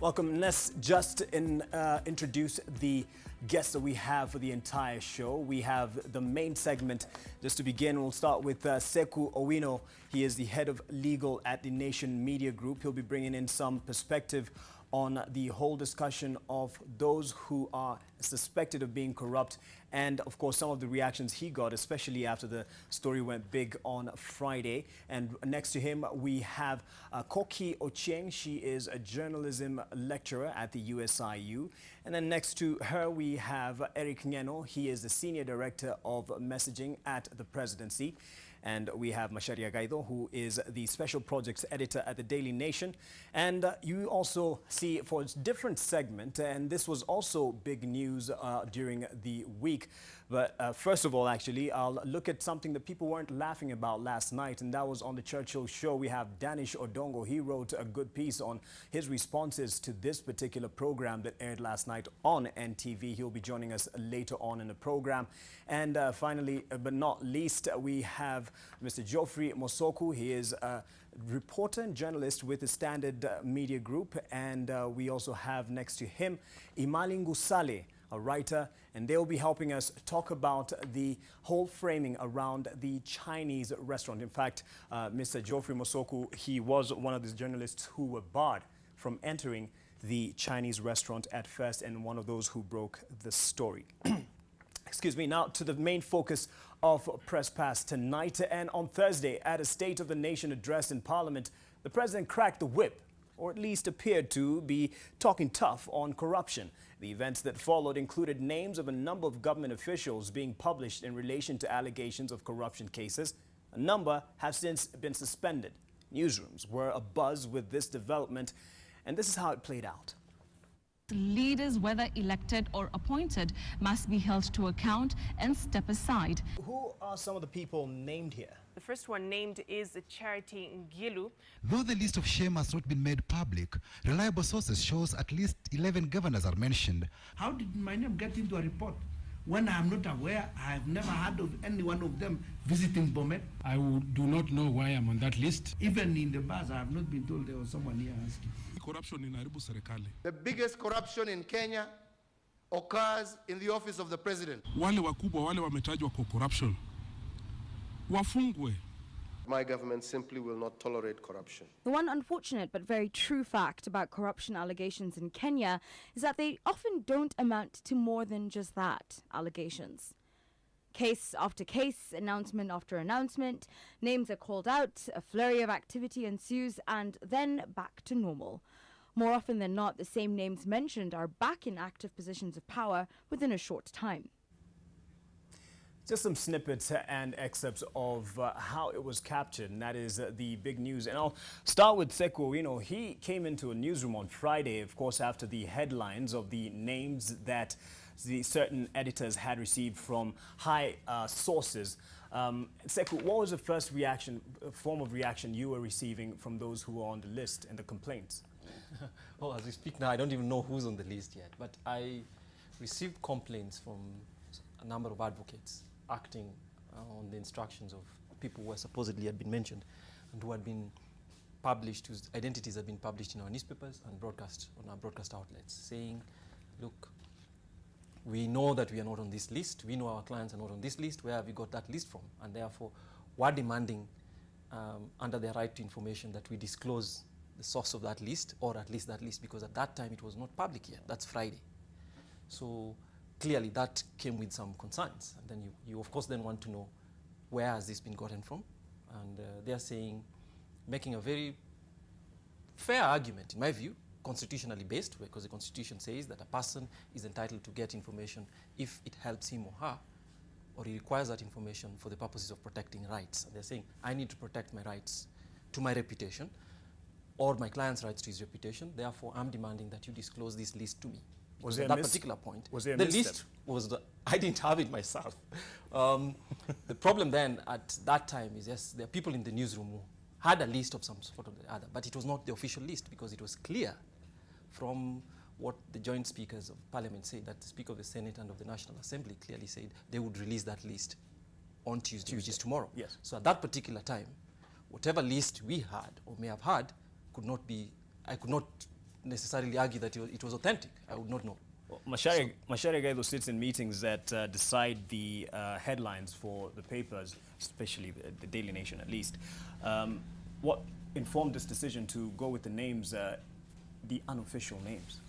Welcome. Let's just introduce the guests that we have for the entire show. We have the main segment. Just to begin, we'll start with Seku Owino. He is the head of legal at TheNation Media Group. He'll be bringing in some perspective on the whole discussion of those who are suspected of being corrupt and, of course, some of the reactions he got, especially after the story went big on Friday. And next to him, we have Koki Ochieng. She is a journalism lecturer at the USIU. And then next to her, we have Eric Ngeno. He is the senior director of messaging at the presidency. And we have Macharia Gaido, who is the special projects editor at the TheNation. And you also see for a different segment, and this was also big news during the week. But first of all, actually, I'll look at something that people weren't laughing about last night, and that was on the Churchill show. We have Danish Odongo. He wrote a good piece on his responses to this particular program that aired last night on NTV. He'll be joining us later on in the program. And finally, but not least, we have Mr. Geoffrey Mosoku. He is a reporter and journalist with the Standard Media Group. And we also have next to him Imalingu Sale, a writer, and they'll be helping us talk about the whole framing around the Chinese restaurant. In fact, Mr. Geoffrey Mosoku, he was one of these journalists who were barred from entering the Chinese restaurant at first, and one of those who broke the story. Excuse me. Now to the main focus of PressPass tonight. And on Thursday, at a State of the Nation address in Parliament, the president cracked the whip, or at least appeared to be talking tough on corruption. The events that followed included names of a number of government officials being published in relation to allegations of corruption cases. A number have since been suspended. Newsrooms were abuzz with this development, and this is how it played out. Leaders, whether elected or appointed, must be held to account and step aside. Who are some of the people named here? The first one named is the Charity Ngilu. Though the list of shame has not been made public, reliable sources shows at least 11 governors are mentioned. How did my name get into a report? When I am not aware, I have never heard of any one of them visiting Bomet. I do not know why I'm on that list. Even in the bars, I have not been told there was someone here asking. Corruption in Nairobi serikali. The biggest corruption in Kenya occurs in the office of the president. Wale wakubwa wale wametajwa kwa corruption wafungwe. My government simply will not tolerate corruption. The one unfortunate but very true fact about corruption allegations in Kenya is that they often don't amount to more than just that, allegations. Case after case, announcement after announcement, names are called out, a flurry of activity ensues, and then back to normal. More often than not, the same names mentioned are back in active positions of power within a short time. Just some snippets and excerpts of how it was captured, and that is the big news. And I'll start with Seku Owino. He came into a newsroom on Friday, of course, after the headlines of the names that the certain editors had received from high sources. Seku, what was the first reaction, form of reaction you were receiving from those who were on the list and the complaints? Oh, as we speak now, I don't even know who's on the list yet, but I received complaints from a number of advocates acting on the instructions of people who supposedly had been mentioned and who had been published, whose identities had been published in our newspapers and broadcast on our broadcast outlets, saying, look, we know that we are not on this list, we know our clients are not on this list, where have you got that list from? And therefore, we're demanding under their right to information that we disclose the source of that list, or at least that list, because at that time it was not public yet. That's Friday. So clearly that came with some concerns. And then you of course then want to know where has this been gotten from. And they're saying, making a very fair argument, in my view, constitutionally based, because the Constitution says that a person is entitled to get information if it helps him or her, or he requires that information for the purposes of protecting rights. And they're saying, I need to protect my rights to my reputation, or my client's rights to his reputation. Therefore, I'm demanding that you disclose this list to me. Was there at that particular point, was there the list was I didn't have it myself. The problem then at that time is, yes, there are people in the newsroom who had a list of some sort or the other, but it was not the official list, because it was clear from what the joint speakers of Parliament said, that the Speaker of the Senate and of the National Assembly clearly said they would release that list on Tuesday, which is tomorrow. Yes. So at that particular time, whatever list we had or may have had could not be, I could not necessarily argue that it was authentic. I would not know. Well, Macharia Gaido sits in meetings that decide the headlines for the papers, especially the Daily Nation at least. What informed this decision to go with the names, the unofficial names?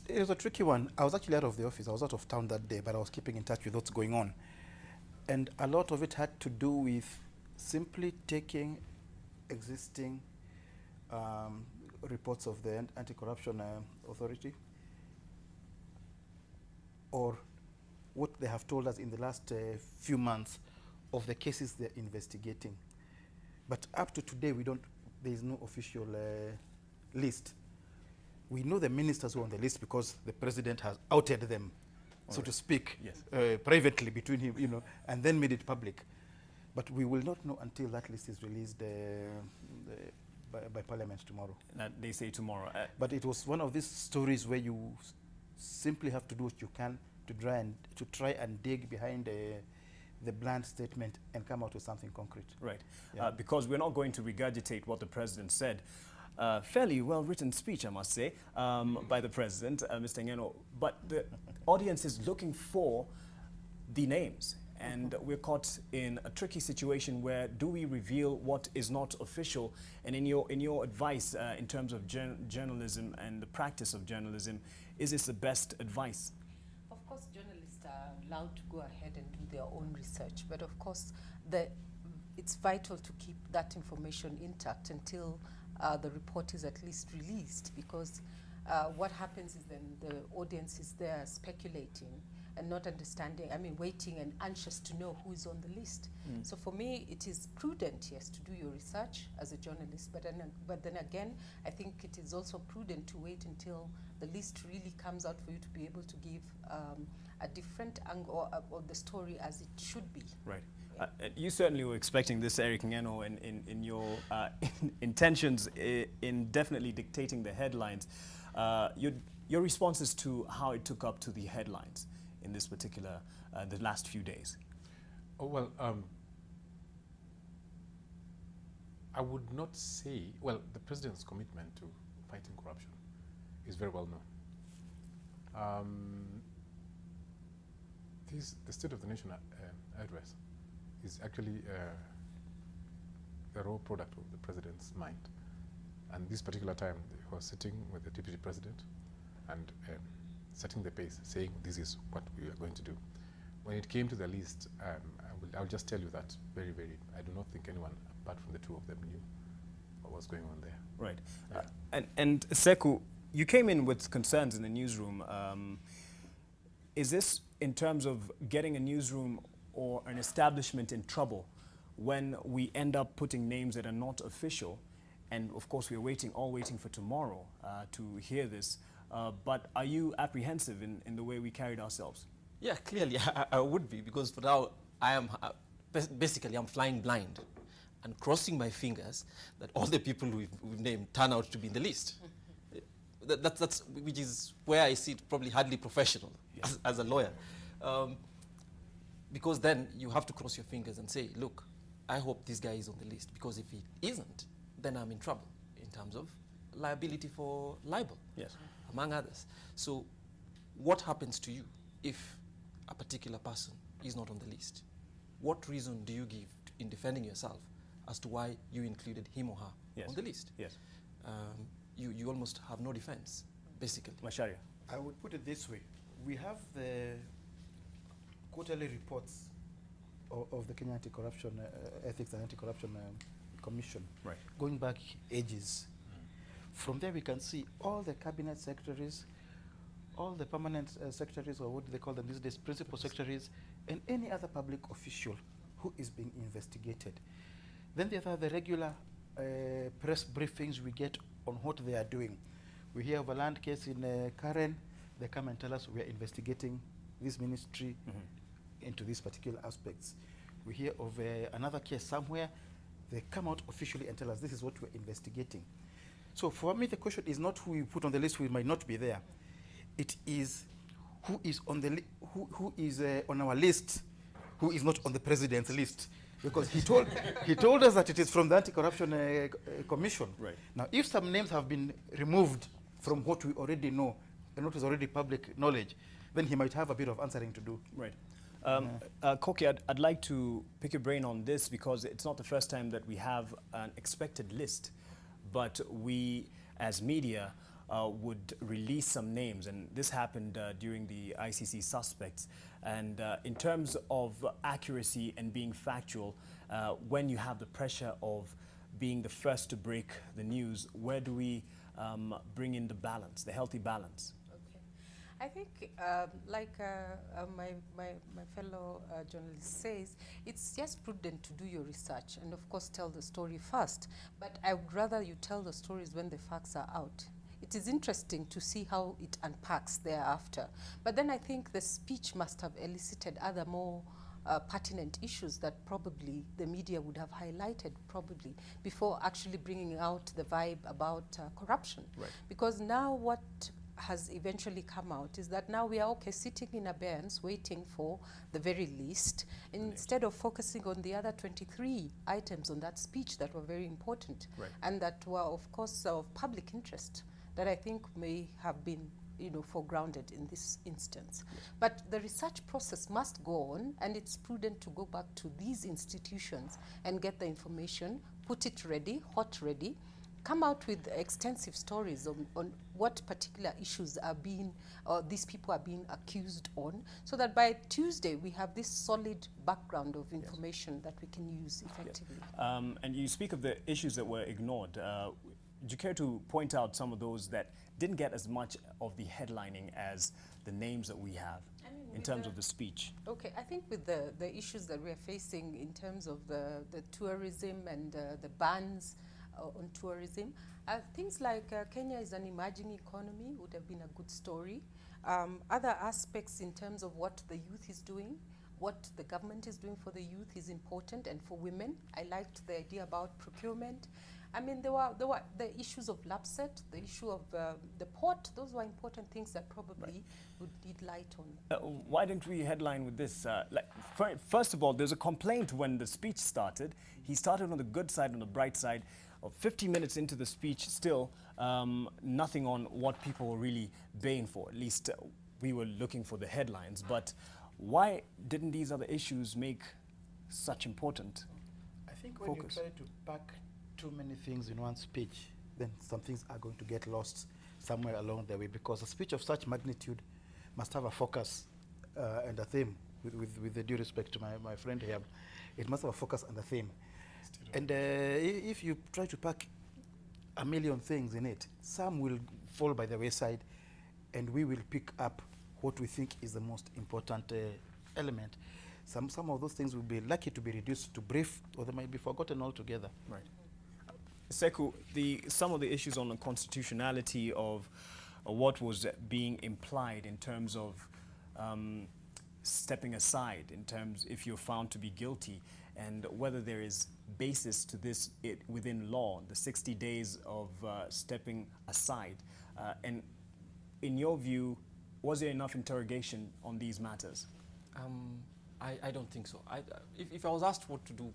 It was a tricky one. I was actually out of the office. I was out of town that day, but I was keeping in touch with what's going on. And a lot of it had to do with simply taking existing reports of the anti-corruption authority, or what they have told us in the last few months of the cases they're investigating. But up to today, there is no official list. We know the ministers who are on the list because the president has outed them, so to speak, yes. Privately between him, and then made it public. But we will not know until that list is released by Parliament tomorrow. They say tomorrow. But it was one of these stories where you simply have to do what you can to try and dig behind the bland statement and come out with something concrete. Right. Yeah. Because we're not going to regurgitate what the president said. Fairly well-written speech, I must say, by the president, Mr. Ngeno. But the audience is looking for the names. And we're caught in a tricky situation where do we reveal what is not official? And in your advice in terms of journalism and the practice of journalism, is this the best advice? Of course, journalists are allowed to go ahead and do their own research, but of course, it's vital to keep that information intact until the report is at least released, because what happens is then the audience is there speculating and not understanding, waiting and anxious to know who is on the list. So for me, it is prudent, yes, to do your research as a journalist, but then again, I think it is also prudent to wait until the list really comes out for you to be able to give a different angle of the story as it should be. Right. You certainly were expecting this, Eric Ngeno, in your intentions in definitely dictating the headlines. Your responses to how it took up to the headlines in this particular, the last few days? Oh, well, I would not say, well, the president's commitment to fighting corruption is very well known. The State of the Nation address is actually a raw product of the president's mind. And this particular time, he was sitting with the deputy president and setting the pace, saying this is what we are going to do. When it came to the list, I'll just tell you that very, I do not think anyone apart from the two of them knew what was going on there. Right. Yeah. And Seku, you came in with concerns in the newsroom. Is this in terms of getting a newsroom or an establishment in trouble when we end up putting names that are not official? And of course, we're all waiting for tomorrow to hear this. But are you apprehensive in the way we carried ourselves? Yeah, clearly I would be, because for now I am basically I'm flying blind and crossing my fingers that all the people we've named turn out to be in the list. That's which is where I see it probably hardly professional, yes, as a lawyer, because then you have to cross your fingers and say, look, I hope this guy is on the list, because if he isn't, then I'm in trouble in terms of liability for libel, yes, among others. So what happens to you if a particular person is not on the list? What reason do you give in defending yourself as to why you included him or her, yes, on the list? Yes. You almost have no defense, basically. Macharia. I would put it this way. We have the quarterly reports of the Kenya Anti-Corruption Ethics and Anti-Corruption Commission, right, going back ages. From there we can see all the cabinet secretaries, all the permanent secretaries, or what do they call them these days, principal secretaries, and any other public official who is being investigated. Then there are the regular press briefings we get on what they are doing. We hear of a land case in Karen. They come and tell us we are investigating this ministry into these particular aspects. We hear of another case somewhere. They come out officially and tell us this is what we're investigating. So for me, the question is not who we put on the list who might not be there. It is who is on the who is on our list, who is not on the president's list. because he told us that it is from the Anti-Corruption Commission. Right. Now, if some names have been removed from what we already know and what is already public knowledge, then he might have a bit of answering to do. Right. Koki, I'd like to pick your brain on this because it's not the first time that we have an expected list, but we, as media, would release some names, and this happened during the ICC suspects. And in terms of accuracy and being factual, when you have the pressure of being the first to break the news, where do we bring in the balance, the healthy balance? I think, like my fellow journalist says, it's just prudent to do your research and, of course, tell the story first. But I would rather you tell the stories when the facts are out. It is interesting to see how it unpacks thereafter. But then I think the speech must have elicited other more pertinent issues that probably the media would have highlighted probably before actually bringing out the vibe about corruption. Right. Because now what has eventually come out is that now we are sitting in abeyance waiting for the very least, instead of focusing on the other 23 items on that speech that were very important, right, and that were of course of public interest that I think may have been foregrounded in this instance. Yes. But the research process must go on, and it's prudent to go back to these institutions and get the information, put it ready, hot ready, come out with extensive stories on what particular issues are being, these people are being accused on, so that by Tuesday we have this solid background of information, yes, that we can use effectively. Yes. And you speak of the issues that were ignored. Would you care to point out some of those that didn't get as much of the headlining as the names that we have in terms of the speech? Okay, I think with the issues that we are facing in terms of the tourism and the bans on tourism, things like Kenya is an emerging economy would have been a good story. Other aspects in terms of what the youth is doing, what the government is doing for the youth is important, and for women. I liked the idea about procurement. I mean, there were the issues of LAPSET, the issue of the port. Those were important things that probably would need light on. Why didn't we headline with this? First of all, there's a complaint when the speech started. He started on the good side, on the bright side. 50 minutes into the speech, still nothing on what people were really baying for. At least we were looking for the headlines. But why didn't these other issues make such important I think when focus? You try to pack too many things in one speech, then some things are going to get lost somewhere along the way, because a speech of such magnitude must have a focus and a theme. With the due respect to my friend here, it must have a focus and a theme. And if you try to pack a million things in it, some will fall by the wayside, and we will pick up what we think is the most important element. Some of those things will be lucky to be reduced to brief, or they might be forgotten altogether. Right. Seku, some of the issues on the constitutionality of what was being implied in terms of stepping aside, in terms if you're found to be guilty, and whether there is basis to this within law, the 60 days of stepping aside. And in your view, was there enough interrogation on these matters? I don't think so. If I was asked what to do,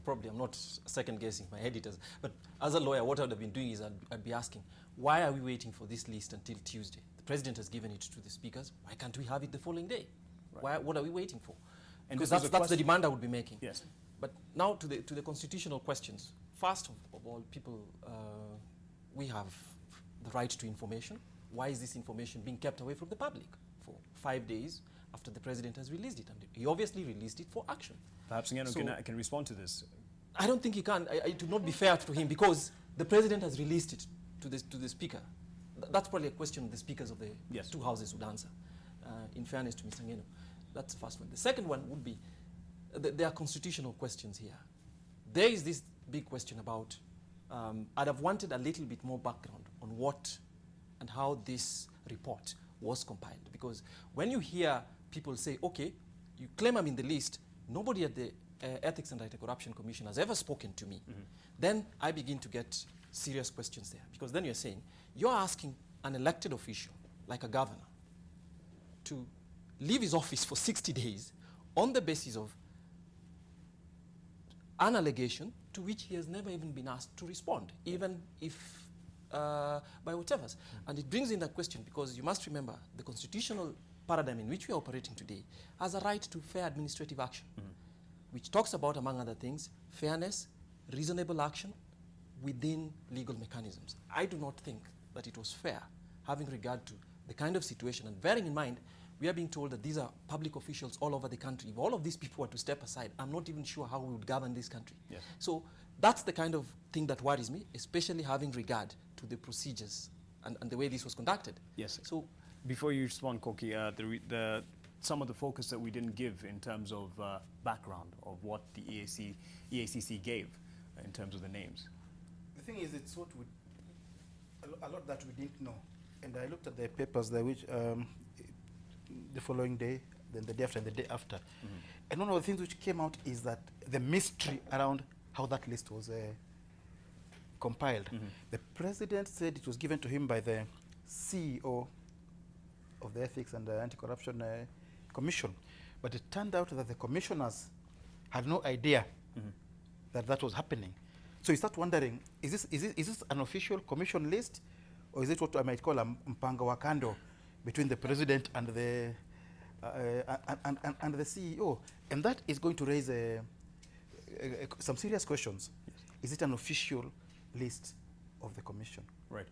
probably I'm not second guessing my editors, but as a lawyer, what I would have been doing is I'd be asking, why are we waiting for this list until Tuesday? The president has given it to the speakers. Why can't we have it the following day? Right. What are we waiting for? And because that's the demand I would be making. Yes. But now to the constitutional questions. First of all, people, we have the right to information. Why is this information being kept away from the public for 5 days after the president has released it? And he obviously released it for action. Perhaps Ngeno can respond to this. I don't think he can. It would not be fair to him, because the president has released it to the speaker. That's probably a question the speakers of the two houses would answer, in fairness to Mr. Ngeno. That's the first one. The second one would be, there are constitutional questions here. There is this big question about, I'd have wanted a little bit more background on what and how this report was compiled. Because when you hear people say, okay, you claim I'm in the list, nobody at the Ethics and Anti-Corruption Commission has ever spoken to me, then I begin to get serious questions there. Because then you're saying, you're asking an elected official, like a governor, to leave his office for 60 days on the basis of an allegation to which he has never even been asked to respond, even if by whatever. And it brings in that question because you must remember the constitutional paradigm in which we are operating today has a right to fair administrative action, which talks about, among other things, fairness, reasonable action within legal mechanisms. I do not think that it was fair, having regard to the kind of situation, and bearing in mind, we are being told that these are public officials all over the country. If all of these people were to step aside, I'm not even sure how we would govern this country. Yes. So that's the kind of thing that worries me, especially having regard to the procedures and the way this was conducted. Yes. So before you respond, Koki, some of the focus that we didn't give in terms of background of what the EACC gave in terms of the names. The thing is, it's what a lot that we didn't know. And I looked at the papers there, which the following day, then the day after, and the day after. And one of the things which came out is that the mystery around how that list was compiled. The president said it was given to him by the CEO of the Ethics and Anti-Corruption Commission. But it turned out that the commissioners had no idea that that was happening. So you start wondering, is this an official commission list, or is it what I might call a mpanga wa kando between the president and the CEO? And that is going to raise some serious questions. Yes. Is it an official list of the commission? Right.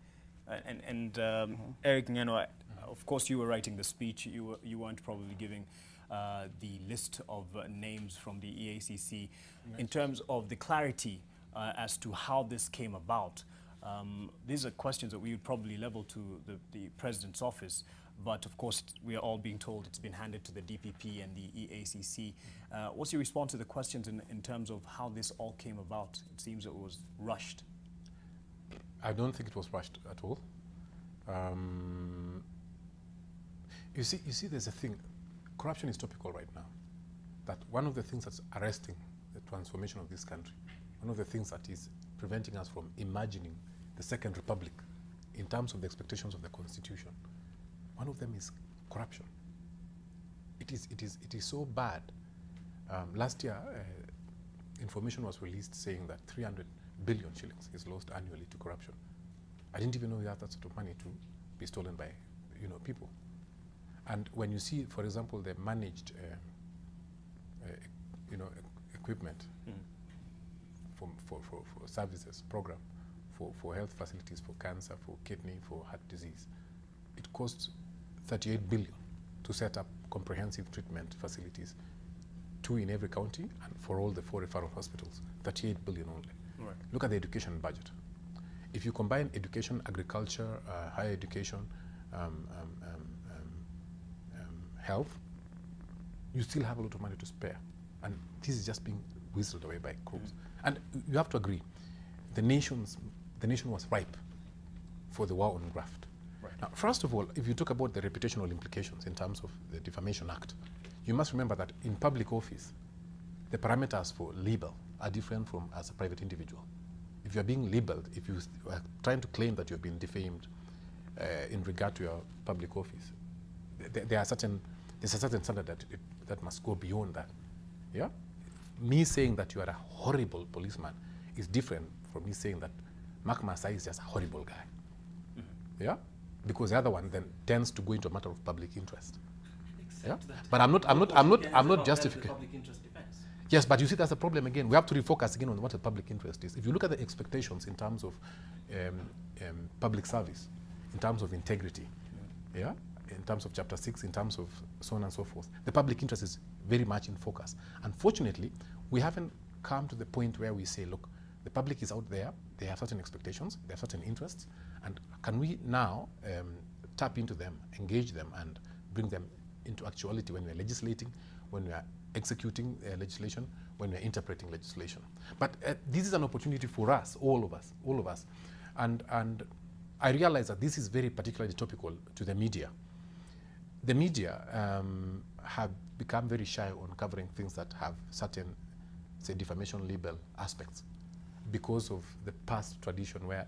Eric Ngeno, of course you were writing the speech. You weren't probably giving the list of names from the EACC. In terms of the clarity as to how this came about, these are questions that we would probably level to the President's office. But of course, we are all being told it's been handed to the DPP and the EACC. What's your response to the questions in terms of how this all came about? It seems it was rushed. I don't think it was rushed at all. You see, there's a thing. Corruption is topical right now. That one of the things that's arresting the transformation of this country, one of the things that is preventing us from imagining the Second Republic in terms of the expectations of the Constitution, one of them is corruption. It is so bad. Last year, information was released saying that 300 billion shillings is lost annually to corruption. I didn't even know we have that sort of money to be stolen by, people. And when you see, for example, the managed, equipment for services program, for health facilities, for cancer, for kidney, for heart disease, it costs 38 billion to set up comprehensive treatment facilities, 2 in every county, and for all the 4 referral hospitals, 38 billion only. Right. Look at the education budget. If you combine education, agriculture, higher education, health, you still have a lot of money to spare. And this is just being whistled away by crooks. And you have to agree, the nation was ripe for the war on graft. Right. Now, first of all, if you talk about the reputational implications in terms of the Defamation Act, you must remember that in public office, the parameters for libel are different from as a private individual. If you are being libeled, if you are trying to claim that you have been defamed in regard to your public office, there's a certain standard that must go beyond that. Yeah? Me saying that you are a horrible policeman is different from me saying that Mark Masai is just a horrible guy. Yeah? Because the other one then tends to go into a matter of public interest. Yeah? But I'm not justifying. Yes, but you see that's a problem again. We have to refocus again on what the public interest is. If you look at the expectations in terms of public service, in terms of integrity, yeah, in terms of Chapter 6, in terms of so on and so forth, the public interest is very much in focus. Unfortunately, we haven't come to the point where we say, look, the public is out there, they have certain expectations, they have certain interests, and can we now tap into them, engage them, and bring them into actuality when we are legislating, when we are executing legislation, when we are interpreting legislation. But this is an opportunity for us, all of us. And I realize that this is very particularly topical to the media. The media have become very shy on covering things that have certain, say, defamation libel aspects because of the past tradition where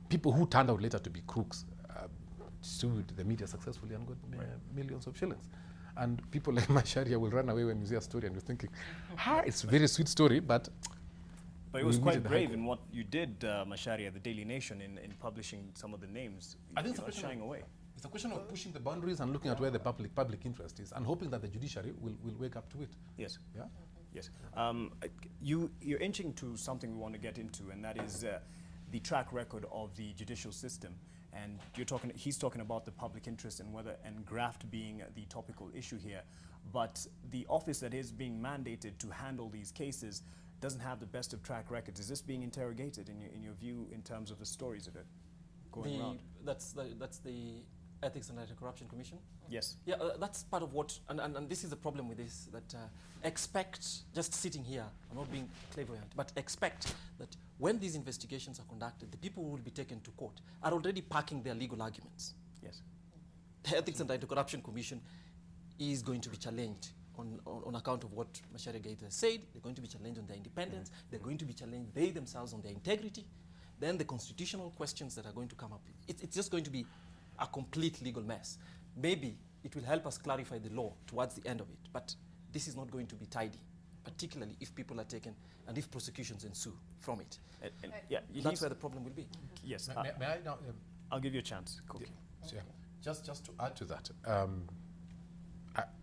people who turned out later to be crooks sued the media successfully and got millions of shillings. And people like Macharia will run away when you see a story and you're thinking, it's a very sweet story, but it was quite brave in what you did, Macharia, the Daily Nation, in publishing some of the names. I think it's shying away. It's a question of pushing the boundaries and looking at where the public interest is and hoping that the judiciary will wake up to it. Yes. Yeah? Yes. You're inching to something we want to get into, and that is the track record of the judicial system. And he's talking about the public interest and graft being the topical issue here. But the office that is being mandated to handle these cases doesn't have the best of track records. Is this being interrogated in your view in terms of the stories that are going around? That's the Ethics and Anti-Corruption Commission? Yes. Yeah, that's part of what, and this is the problem with this, that expect, just sitting here, I'm not being clairvoyant, but expect that when these investigations are conducted, the people who will be taken to court are already packing their legal arguments. Yes. The Ethics and Anti-Corruption Commission is going to be challenged on account of what Macharia Gaither said. They're going to be challenged on their independence. They're going to be challenged, they themselves, on their integrity. Then the constitutional questions that are going to come up. It's just going to be a complete legal mess. Maybe it will help us clarify the law towards the end of it, but this is not going to be tidy, particularly if people are taken and if prosecutions ensue from it. Yeah, that's where the problem will be. Yes. May I now? I'll give you a chance. Okay. Yeah. Just to add to that,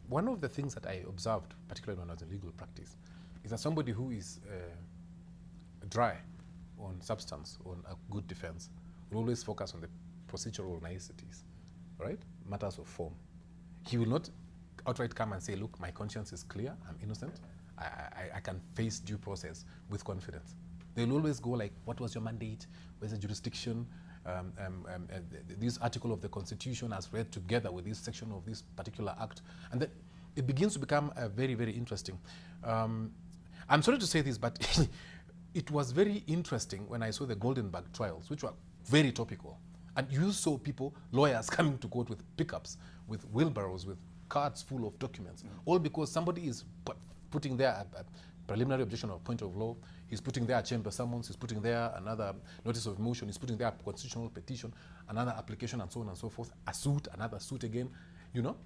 one of the things that I observed, particularly when I was in legal practice, is that somebody who is dry on substance, on a good defense, will always focus on the procedural niceties, right? Matters of form. He will not outright come and say, look, my conscience is clear, I'm innocent, I can face due process with confidence. They'll always go like, what was your mandate? Where's the jurisdiction? This article of the Constitution as read together with this section of this particular act. And then it begins to become very, very interesting. I'm sorry to say this, but it was very interesting when I saw the Goldenberg trials, which were very topical. And you saw people, lawyers coming to court with pickups, with wheelbarrows, with carts full of documents, all because somebody is putting there a preliminary objection or point of law, he's putting there a chamber summons, he's putting there another notice of motion, he's putting there a constitutional petition, another application, and so on and so forth, a suit, another suit again, you know.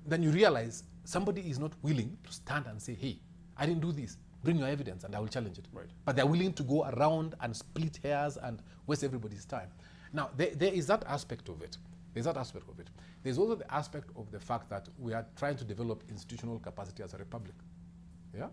Then you realize somebody is not willing to stand and say, hey, I didn't do this, bring your evidence and I will challenge it. Right. But they're willing to go around and split hairs and waste everybody's time. Now, there is that aspect of it. There's that aspect of it. There's also the aspect of the fact that we are trying to develop institutional capacity as a republic. Yeah?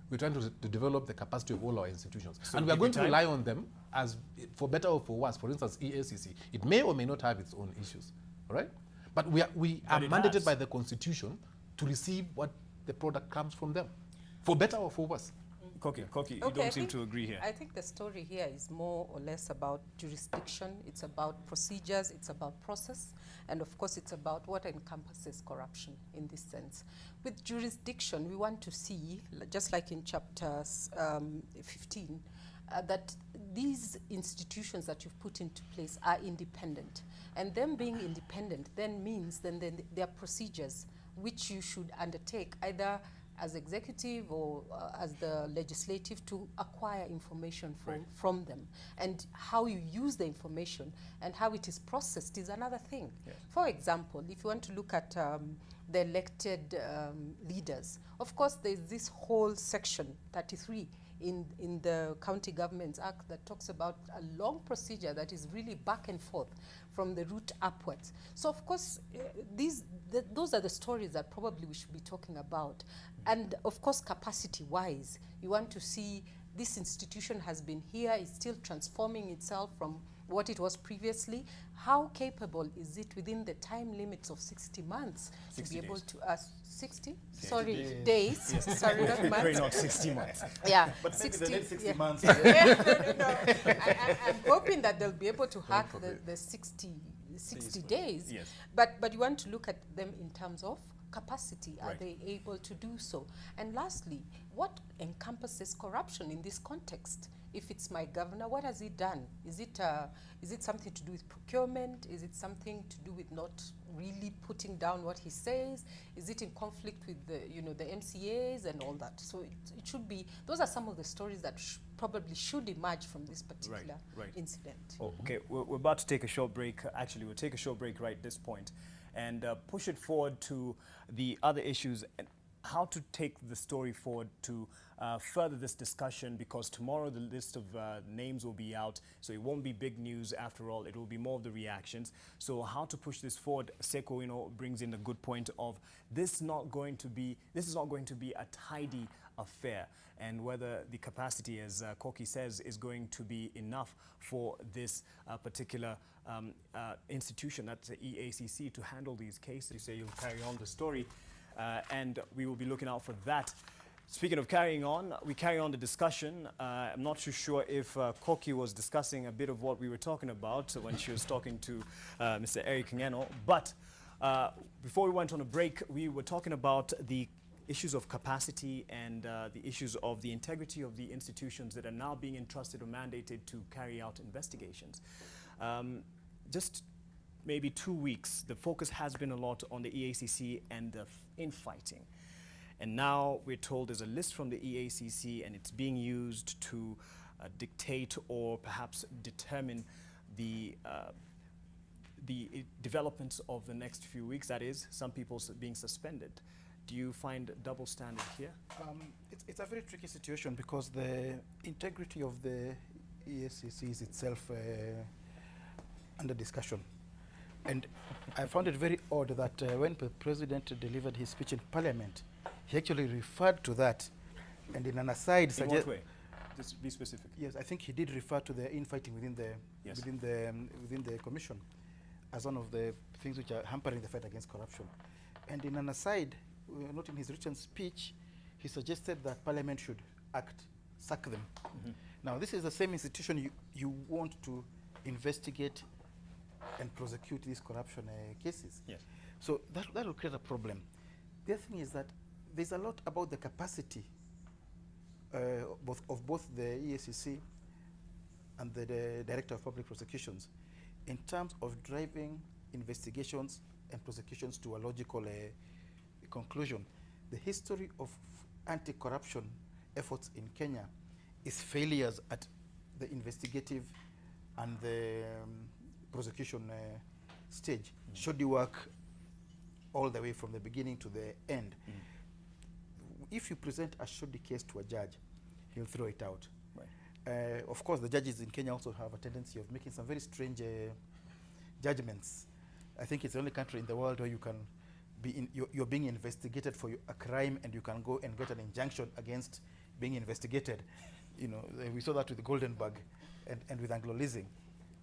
We're trying to develop the capacity of all our institutions. So and we are going to rely on them as, for better or for worse. For instance, EACC, it may or may not have its own issues, all right? But we are mandated by the Constitution to receive what the product comes from them, for better or for worse. Koki, you don't seem to agree here. I think the story here is more or less about jurisdiction, it's about procedures, it's about process, and of course it's about what encompasses corruption in this sense. With jurisdiction, we want to see, just like in chapter 15, that these institutions that you've put into place are independent. And them being independent then means then there are procedures which you should undertake either as executive or as the legislative to acquire information from them. And how you use the information and how it is processed is another thing. Yes. For example, if you want to look at the elected leaders, of course there's this whole section 33 in the County Governments Act that talks about a long procedure that is really back and forth from the root upwards. So of course, those are the stories that probably we should be talking about. And of course, capacity-wise, you want to see this institution has been here, it's still transforming itself from what it was previously. How capable is it within the time limits of 60 months to be able to 60? Sorry, days. Yes. Sorry, not months. Very not 60 months. Yeah, but 60, maybe the next 60 months. I'm hoping that they'll be able to hack the 60 days. Yes. But you want to look at them in terms of capacity. Are they able to do so? And lastly, what encompasses corruption in this context? If it's my governor, what has he done? Is it something to do with procurement? Is it something to do with not really putting down what he says? Is it in conflict with the MCAs and all that? So it should be, those are some of the stories that probably should emerge from this particular incident. Oh, okay, we're about to take a short break. Actually, we'll take a short break right at this point. and push it forward to the other issues, and how to take the story forward to further this discussion, because tomorrow the list of names will be out, so it won't be big news after all. It will be more of the reactions. So how to push this forward? Seko, brings in a good point of this is not going to be a tidy affair, and whether the capacity, as Koki says, is going to be enough for this particular institution, that's the EACC, to handle these cases. You say you'll carry on the story, and we will be looking out for that. Speaking of carrying on, we carry on the discussion. I'm not too sure if Koki was discussing a bit of what we were talking about when she was talking to Mr. Eric Ngeno, but before we went on a break, we were talking about the issues of capacity and the issues of the integrity of the institutions that are now being entrusted or mandated to carry out investigations. Just maybe 2 weeks, the focus has been a lot on the EACC and the infighting. And now we're told there's a list from the EACC and it's being used to dictate or perhaps determine the developments of the next few weeks. That is, some people being suspended. Do you find double standard here? It's a very tricky situation because the integrity of the EACC is itself under discussion. And I found it very odd that when the president delivered his speech in Parliament, he actually referred to that, and in an aside, in what way? Just be specific. Yes, I think he did refer to the infighting within the commission as one of the things which are hampering the fight against corruption. And in an aside, not in his written speech, he suggested that Parliament should sack them. Mm-hmm. Now, this is the same institution you want to investigate and prosecute these corruption cases. Yes. So that will create a problem. The other thing is that there's a lot about the capacity of both the EACC and the Director of Public Prosecutions in terms of driving investigations and prosecutions to a logical conclusion. The history of anti-corruption efforts in Kenya is failures at the investigative and the prosecution stage. Shoddy work all the way from the beginning to the end. If you present a shoddy case to a judge, he'll throw it out. Right. Of course, the judges in Kenya also have a tendency of making some very strange judgments. I think it's the only country in the world where you can be you're being investigated for a crime and you can go and get an injunction against being investigated. We saw that with Goldenberg and with Anglo-Leasing.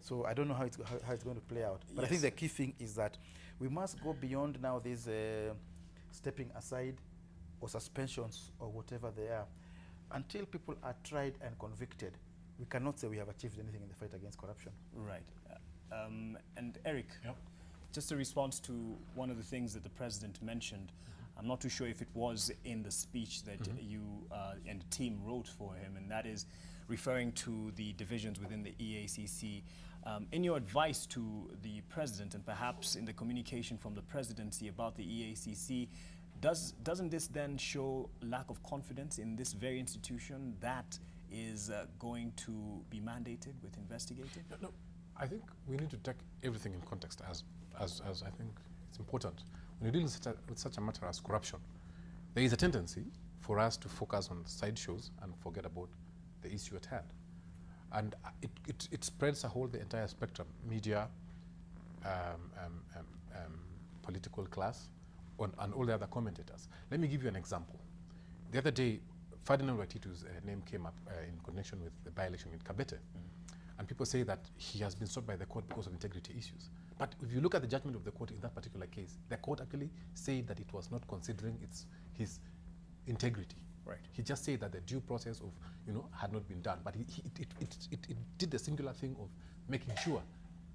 So I don't know how it's going to play out. But yes. I think the key thing is that we must go beyond now these stepping aside or suspensions or whatever they are. Until people are tried and convicted, we cannot say we have achieved anything in the fight against corruption. Right. And Eric, yep. Just a response to one of the things that the president mentioned. I'm not too sure if it was in the speech that you and the team wrote for him, and that is referring to the divisions within the EACC. In your advice to the president and perhaps in the communication from the presidency about the EACC, doesn't this then show lack of confidence in this very institution that is going to be mandated with investigating? No, I think we need to take everything in context as I think it's important. When you deal with such a matter as corruption, there is a tendency for us to focus on sideshows and forget about the issue at hand. And it spreads the entire spectrum, media, political class, and all the other commentators. Let me give you an example. The other day, Ferdinand Waititu's name came up in connection with the by-election in Kabete. And people say that he has been stopped by the court because of integrity issues. But if you look at the judgment of the court in that particular case, the court actually said that it was not considering his integrity. Right. He just said that the due process of, had not been done. But it did the singular thing of making sure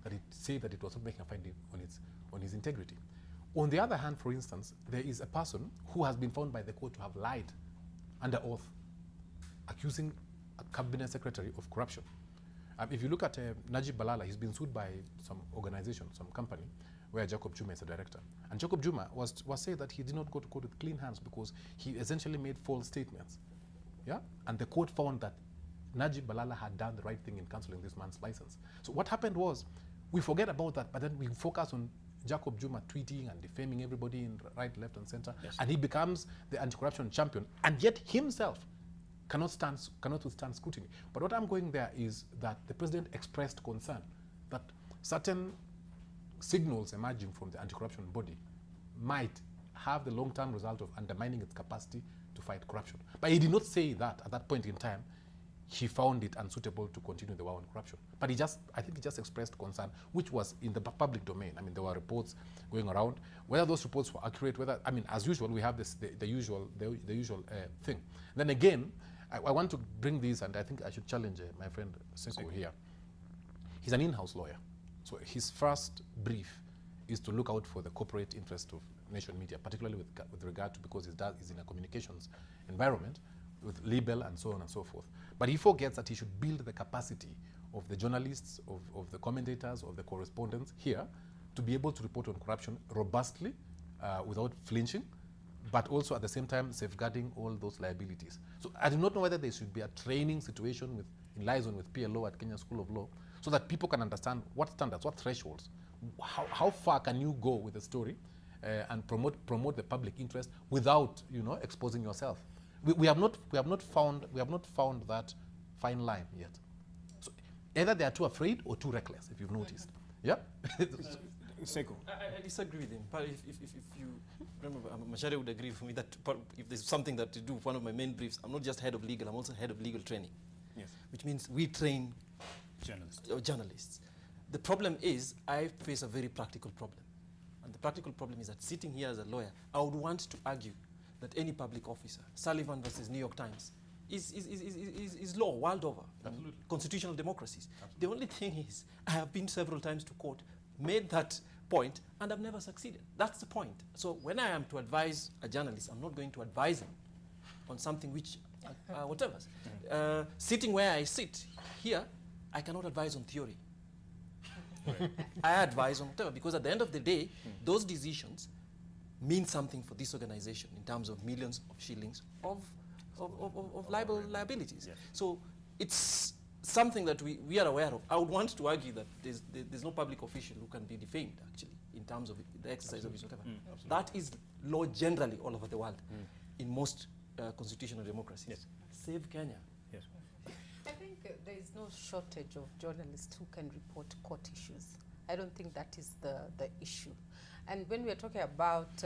that it said that it was not making a finding on his integrity. On the other hand, for instance, there is a person who has been found by the court to have lied under oath, accusing a cabinet secretary of corruption. If you look at Najib Balala, he's been sued by some organization, some company, where Jacob Juma is a director. And Jacob Juma was said that he did not go to court with clean hands because he essentially made false statements. Yeah? And the court found that Najib Balala had done the right thing in cancelling this man's license. So what happened was, we forget about that, but then we focus on Jacob Juma tweeting and defaming everybody in right, left, and center, and he becomes the anti-corruption champion, and yet himself cannot withstand scrutiny. But what I'm going there is that the president expressed concern that certain signals emerging from the anti-corruption body might have the long-term result of undermining its capacity to fight corruption. But he did not say that at that point in time he found it unsuitable to continue the war on corruption. But I think he just expressed concern, which was in the public domain. I mean, there were reports going around. Whether those reports were accurate, whether, I mean, as usual, we have the usual thing. Then again, I want to bring this, and I think I should challenge my friend Seko here. He's an in-house lawyer. So his first brief is to look out for the corporate interest of Nation Media, particularly with regard to, because he's in a communications environment with libel and so on and so forth. But he forgets that he should build the capacity of the journalists, of the commentators, of the correspondents here to be able to report on corruption robustly, without flinching, but also at the same time safeguarding all those liabilities. So I do not know whether there should be a training situation in liaison with PLO at Kenya School of Law, so that people can understand what standards, what thresholds, how far can you go with a story and promote the public interest without, exposing yourself. We have not found that fine line yet. So either they are too afraid or too reckless, if you've noticed. Yeah. Seko. I disagree with him. But if you remember, Machare would agree with me that if there's something that to do with one of my main briefs, I'm not just head of legal, I'm also head of legal training. Yes. Which means we train journalists. The problem is I face a very practical problem. And the practical problem is that sitting here as a lawyer, I would want to argue that any public officer, Sullivan versus New York Times, is law world over. Absolutely. Constitutional democracies. Absolutely. The only thing is, I have been several times to court, made that point, and I've never succeeded. That's the point. So when I am to advise a journalist, I'm not going to advise him on something which, whatever. Sitting where I sit here, I cannot advise on theory. I advise on whatever, because at the end of the day, those decisions mean something for this organization in terms of millions of shillings of liabilities. Yes. So it's something that we are aware of. I would want to argue that there's no public official who can be defamed, actually, in terms of the exercise of his whatever. That is law generally all over the world, in most constitutional democracies. Yes. Save Kenya. Yes. I think there is no shortage of journalists who can report court issues. I don't think that is the issue. And when we are talking about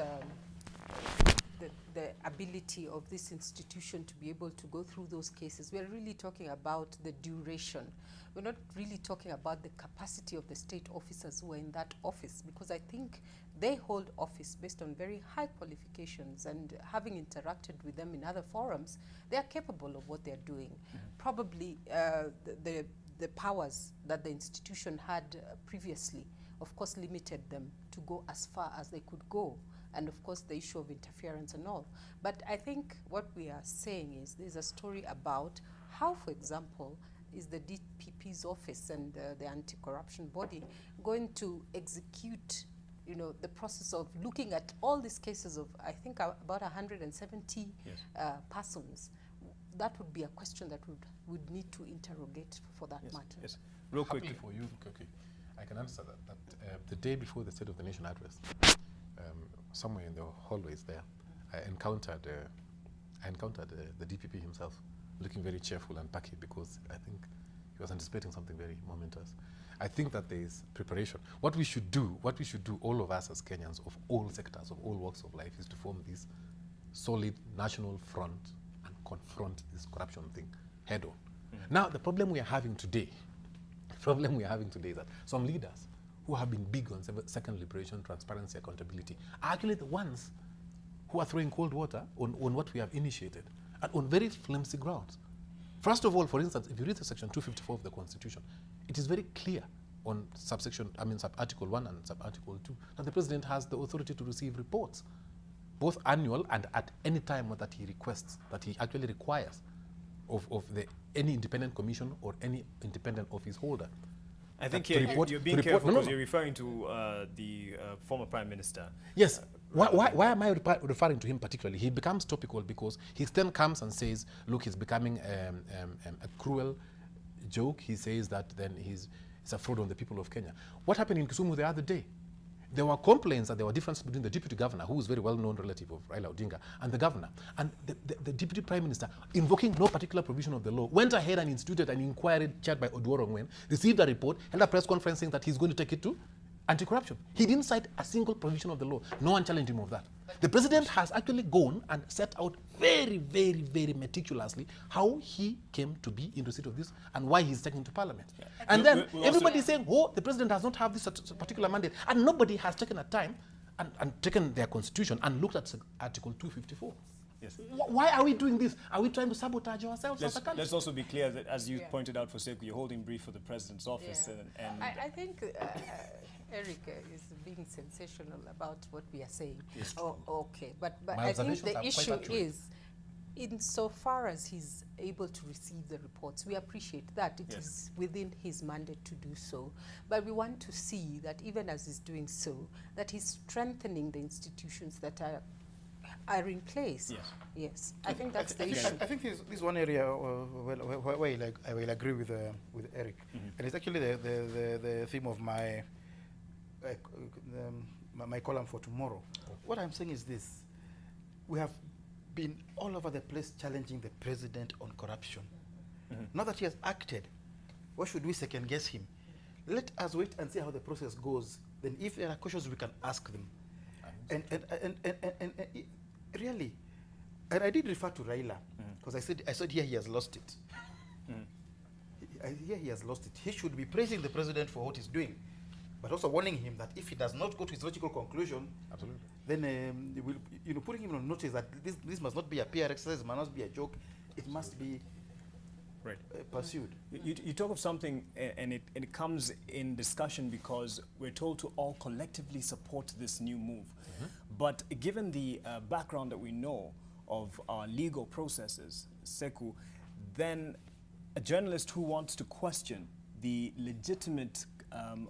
the ability of this institution to be able to go through those cases, we are really talking about the duration. We're not really talking about the capacity of the state officers who are in that office, because I think they hold office based on very high qualifications, and having interacted with them in other forums, they are capable of what they're doing. Probably the powers that the institution had previously, of course, limited them to go as far as they could go. And of course, the issue of interference and all. But I think what we are saying is there's a story about how, for example, is the DPP's office and the anti-corruption body going to execute, the process of looking at all these cases of, I think, about 170 persons. That would be a question that would need to interrogate for that matter. Yes. Real quickly for you, okay. I can answer that. The day before the State of the Nation address, somewhere in the hallways there, I encountered the DPP himself, looking very cheerful and packy, because I think he was anticipating something very momentous. I think that there is preparation. What we should do, all of us as Kenyans of all sectors, of all walks of life, is to form this solid national front and confront this corruption thing head on. Now, the problem we are having today is that some leaders who have been big on second liberation, transparency, accountability, are actually the ones who are throwing cold water on what we have initiated, and on very flimsy grounds. First of all, for instance, if you read the section 254 of the Constitution, it is very clear on sub-article 1 and sub-article 2, that the president has the authority to receive reports, both annual and at any time that he requests, that he actually requires of any independent commission or any independent office holder. I think you're being careful, because you're referring to the former Prime Minister. Yes. Why am I referring to him particularly? He becomes topical because he then comes and says, look, he's becoming a cruel joke. He says that then he's a fraud on the people of Kenya. What happened in Kisumu the other day? There were complaints that there were differences between the deputy governor, who was very well-known relative of Raila Odinga, and the governor. And the deputy prime minister, invoking no particular provision of the law, went ahead and instituted an inquiry chaired by Oduor Ongwen, received a report, held a press conference saying that he's going to take it to anti-corruption. He didn't cite a single provision of the law. No one challenged him of that. The president has actually gone and set out very, very, very meticulously how he came to be in receipt of this and why he's taken to parliament. Yeah. And then everybody's saying, oh, the president does not have this particular mandate. And nobody has taken a time and taken their constitution and looked at Article 254. Yes. Why are we doing this? Are we trying to sabotage ourselves as a country? Let's also be clear that, as you pointed out, Foseku, you're holding brief for the president's office. Yeah. And I think Eric is being sensational about what we are saying. Yes. Oh, okay, but I think the issue is, insofar as he's able to receive the reports, we appreciate that it is within his mandate to do so. But we want to see that even as he's doing so, that he's strengthening the institutions that are in place. Yes. Yes. I think that's the issue. I think this one area where I will agree with Eric, and it's actually the theme of my my column for tomorrow. What I'm saying is this: we have been all over the place challenging the president on corruption. Now that he has acted, why should we second guess him? Let us wait and see how the process goes. Then if there are questions, we can ask them. And really, and I did refer to Raila, because I said here he has lost it. Here he has lost it. He should be praising the president for what he's doing, but also warning him that if he does not go to his logical conclusion, then putting him on notice that this must not be a PR exercise, it must not be a joke, it must be pursued. You talk of something, and it comes in discussion because we're told to all collectively support this new move. But given the background that we know of our legal processes, Seku, then a journalist who wants to question the legitimate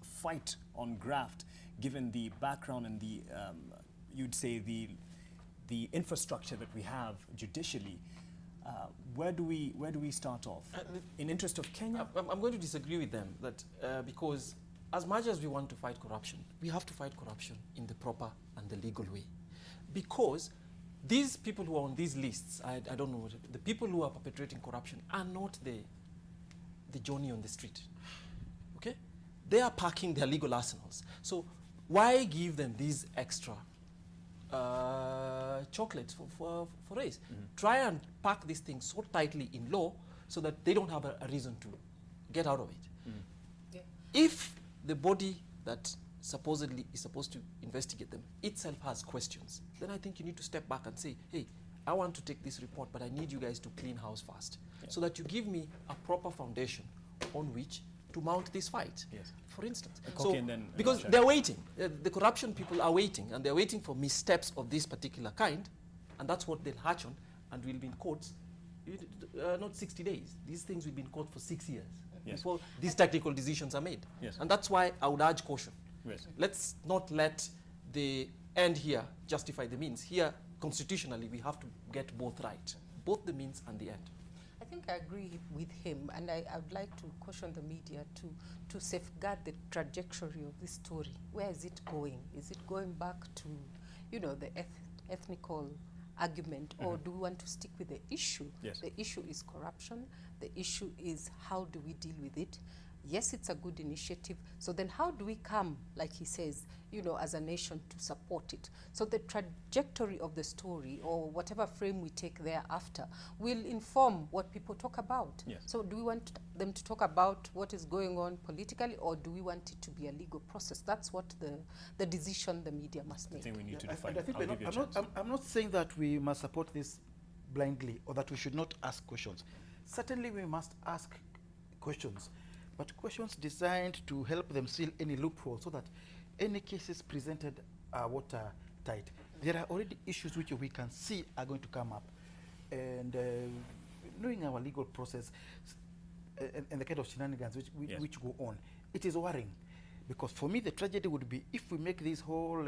fight on graft, given the background and the, you'd say, the infrastructure that we have judicially, where do we start off? In interest of Kenya? I'm going to disagree with them that because as much as we want to fight corruption, we have to fight corruption in the proper and the legal way. Because these people who are on these lists, I don't know, the people who are perpetrating corruption are not the Johnny on the street. Okay? They are packing their legal arsenals. So why give them these extra chocolates for race? Try and pack these things so tightly in law so that they don't have a reason to get out of it. If the body that supposedly is supposed to investigate them itself has questions, then I think you need to step back and say, hey, I want to take this report, but I need you guys to clean house fast, so that you give me a proper foundation on which to mount this fight, for instance. So, because they're waiting. The corruption people are waiting, and they're waiting for missteps of this particular kind, and that's what they'll hatch on, and we'll be in court, not 60 days. These things will be in court for 6 years before these technical decisions are made. And that's why I would urge caution. Let's not let the end here justify the means. Here, constitutionally, we have to get both right, both the means and the end. I think I agree with him, and I would like to caution the media to safeguard the trajectory of this story. Where is it going? Is it going back to, the ethnical argument, or do we want to stick with the issue? The issue is corruption. The issue is how do we deal with it? Yes, it's a good initiative. So then how do we come, like he says, as a nation to support it? So the trajectory of the story, or whatever frame we take thereafter, will inform what people talk about. So do we want them to talk about what is going on politically, or do we want it to be a legal process? That's what the decision the media must make. I think we need to define. I'm not saying that we must support this blindly, or that we should not ask questions. Certainly we must ask questions, but questions designed to help them seal any loophole so that any cases presented are watertight. There are already issues which we can see are going to come up. And knowing our legal process and the kind of shenanigans which go on, it is worrying. Because for me, the tragedy would be if we make this whole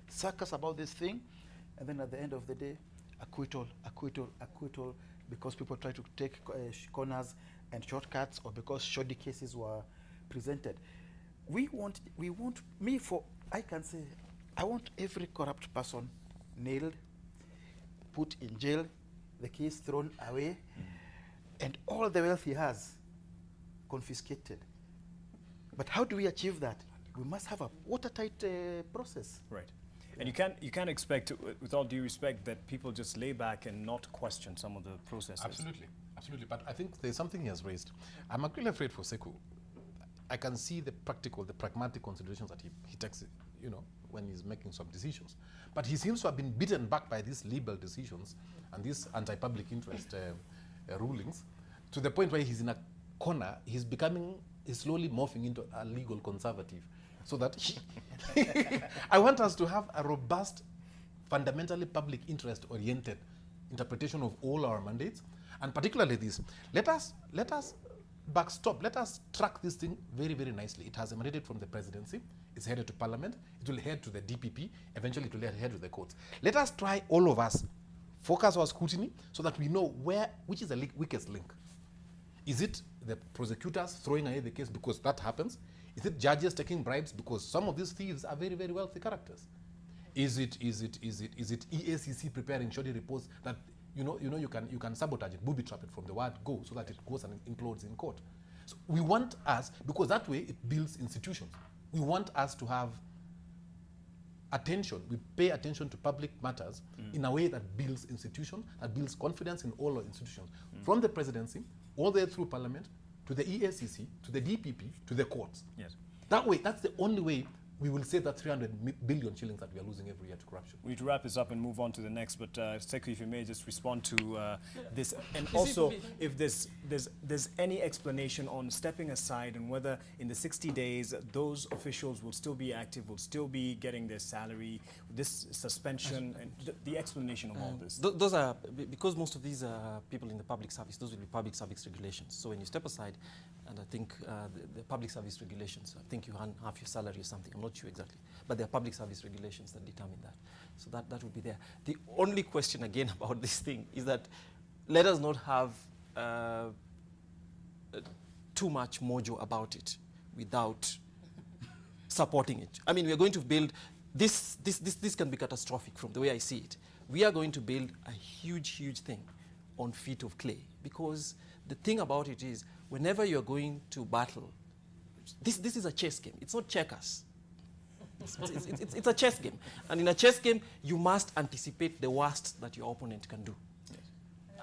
circus about this thing, and then at the end of the day, acquittal, because people try to take corners and shortcuts, or because shoddy cases were presented. I can say, I want every corrupt person nailed, put in jail, the case thrown away, and all the wealth he has confiscated. But how do we achieve that? We must have a watertight process. Right. And you can't expect, with all due respect, that people just lay back and not question some of the processes. Absolutely, absolutely. But I think there's something he has raised. I'm actually afraid for Seku. I can see the practical, the pragmatic considerations that he takes, you know, when he's making some decisions. But he seems to have been beaten back by these liberal decisions and these anti-public interest rulings, to the point where he's in a corner. He's slowly morphing into a legal conservative. So that I want us to have a robust, fundamentally public interest oriented interpretation of all our mandates, and particularly this. Let us backstop, let us track this thing very, very nicely. It has emanated from the presidency, it's headed to parliament, it will head to the DPP, eventually it will head to the courts. Let us try, all of us, focus our scrutiny so that we know which is the weakest link. Is it the prosecutors throwing away the case because that happens? Is it judges taking bribes because some of these thieves are very, very wealthy characters? Is it EACC preparing shoddy reports that you can sabotage it, booby trap it from the word go, so that it goes and implodes in court? So we want us, because that way it builds institutions. We want us to have attention. We pay attention to public matters in a way that builds institutions, that builds confidence in all our institutions, from the presidency all the way through parliament, to the EACC, to the DPP, to the courts. Yes. That way, that's the only way we will save that 300 billion shillings that we are losing every year to corruption. We need to wrap this up and move on to the next, but Seku, if you may just respond to this, and also if there's any explanation on stepping aside and whether in the 60 days those officials will still be active, will still be getting their salary, this suspension, and the explanation of all this. Those are, because most of these people in the public service, those will be public service regulations. So when you step aside, and I think the public service regulations, I think you earn half your salary or something, I'm not sure exactly, but there are public service regulations that determine that. So that will be there. The only question again about this thing is that let us not have too much mojo about it without supporting it. I mean, we are going to build, this can be catastrophic from the way I see it. We are going to build a huge thing on feet of clay, because the thing about it is, whenever you're going to battle, this is a chess game. It's not checkers. It's a chess game. And in a chess game, you must anticipate the worst that your opponent can do. Yes.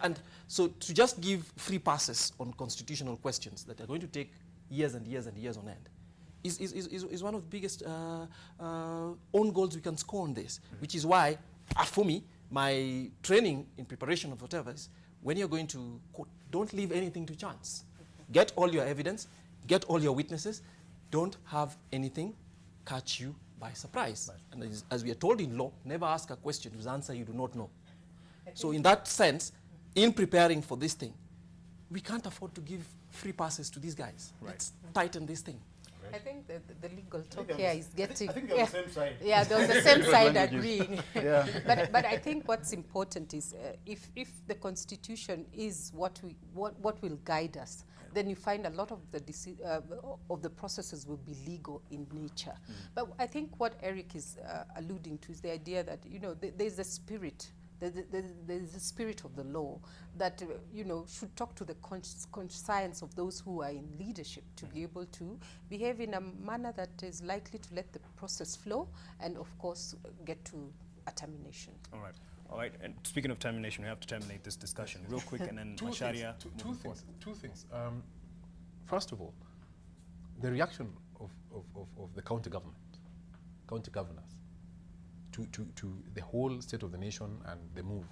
And so to just give free passes on constitutional questions that are going to take years and years and years on end is one of the biggest own goals we can score on this, which is why, for me, my training in preparation of whatever is, when you're going to court, don't leave anything to chance. Get all your evidence, get all your witnesses, don't have anything catch you by surprise. Right. And as we are told in law, never ask a question whose answer you do not know. So in that sense, in preparing for this thing, we can't afford to give free passes to these guys. Right. Let's tighten this thing. I think the legal talk here is getting... I think they're on the same side. Yeah, they're on the same side agreeing. Yeah. But I think what's important is if the Constitution is what will guide us, then you find a lot of the processes will be legal in nature. But I think what Eric is alluding to is the idea that, there's a spirit. There's a spirit of the law that should talk to the conscience of those who are in leadership to be able to behave in a manner that is likely to let the process flow and, of course, get to a termination. All right. And speaking of termination, we have to terminate this discussion real quick, and then Macharia. Two things. First of all, the reaction of the county governors to the whole state of the nation and the move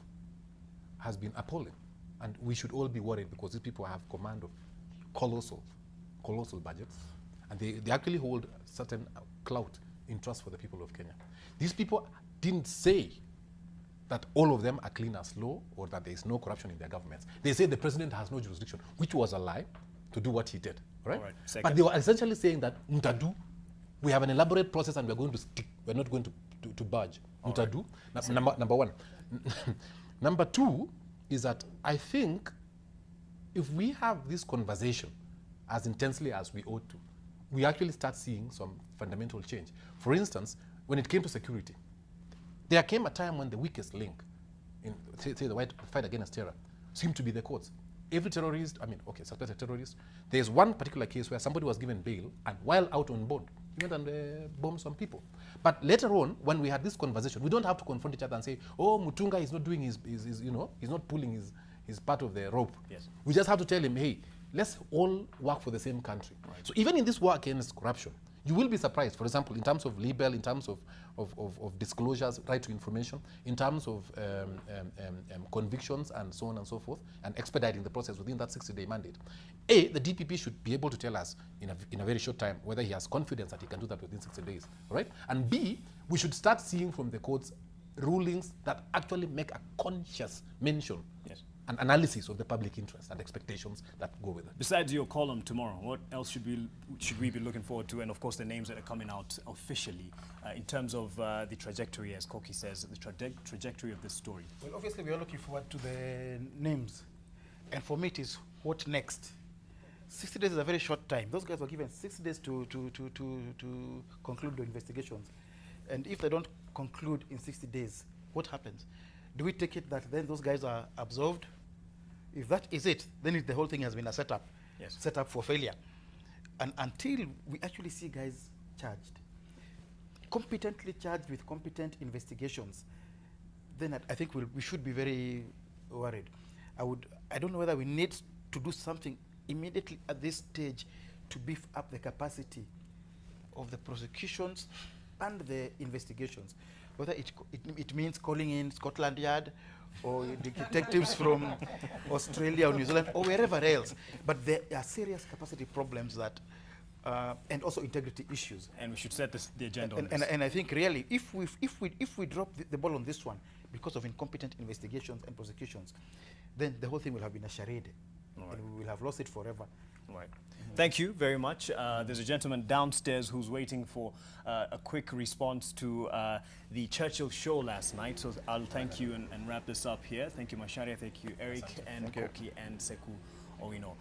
has been appalling. And we should all be worried, because these people have command of colossal budgets, and they actually hold certain clout in trust for the people of Kenya. These people didn't say that all of them are clean as law or that there is no corruption in their governments. They say the president has no jurisdiction, which was a lie, to do what he did. Right? But they were essentially saying that Mutadu, we have an elaborate process and we're going to stick. We're not going to budge. Mutadu, number one. Number two is that I think if we have this conversation as intensely as we ought to, we actually start seeing some fundamental change. For instance, when it came to security, there came a time when the weakest link in, say the fight against terror seemed to be the courts. Every terrorist, suspected terrorist, there's one particular case where somebody was given bail, and while out on bond, he went and bombed some people. But later on, when we had this conversation, we don't have to confront each other and say, oh, Mutunga is not doing his he's not pulling his part of the rope. Yes. We just have to tell him, hey, let's all work for the same country. Right. So even in this war against corruption, you will be surprised, for example, in terms of libel, in terms of disclosures, right to information, in terms of convictions and so on and so forth, and expediting the process within that 60-day mandate. A, the DPP should be able to tell us in a very short time whether he has confidence that he can do that within 60 days, right? And B, we should start seeing from the courts rulings that actually make a conscious mention, yes, an analysis of the public interest and expectations that go with it. Besides your column tomorrow, what else should we be looking forward to? And of course, the names that are coming out officially in terms of the trajectory, as Koki says, the trajectory of this story. Well, obviously, we are looking forward to the names. And for me, it is what next? 60 days is a very short time. Those guys were given 60 days to conclude the investigations. And if they don't conclude in 60 days, what happens? Do we take it that then those guys are absolved? If that is it, then the whole thing has been a setup, yes, set up for failure. And until we actually see guys charged, competently charged with competent investigations, then I think we should be very worried. I don't know whether we need to do something immediately at this stage to beef up the capacity of the prosecutions and the investigations. Whether it means calling in Scotland Yard or the detectives from Australia or New Zealand or wherever else. But there are serious capacity problems that, and also integrity issues. And we should set the agenda on and, this. and I think really, if we drop the ball on this one because of incompetent investigations and prosecutions, then the whole thing will have been a charade. Right. And we will have lost it forever. Right. Thank you very much. There's a gentleman downstairs who's waiting for a quick response to the Churchill show last night. So I'll thank you and wrap this up here. Thank you, Macharia. Thank you, Eric, and Koki, and Seku Owino.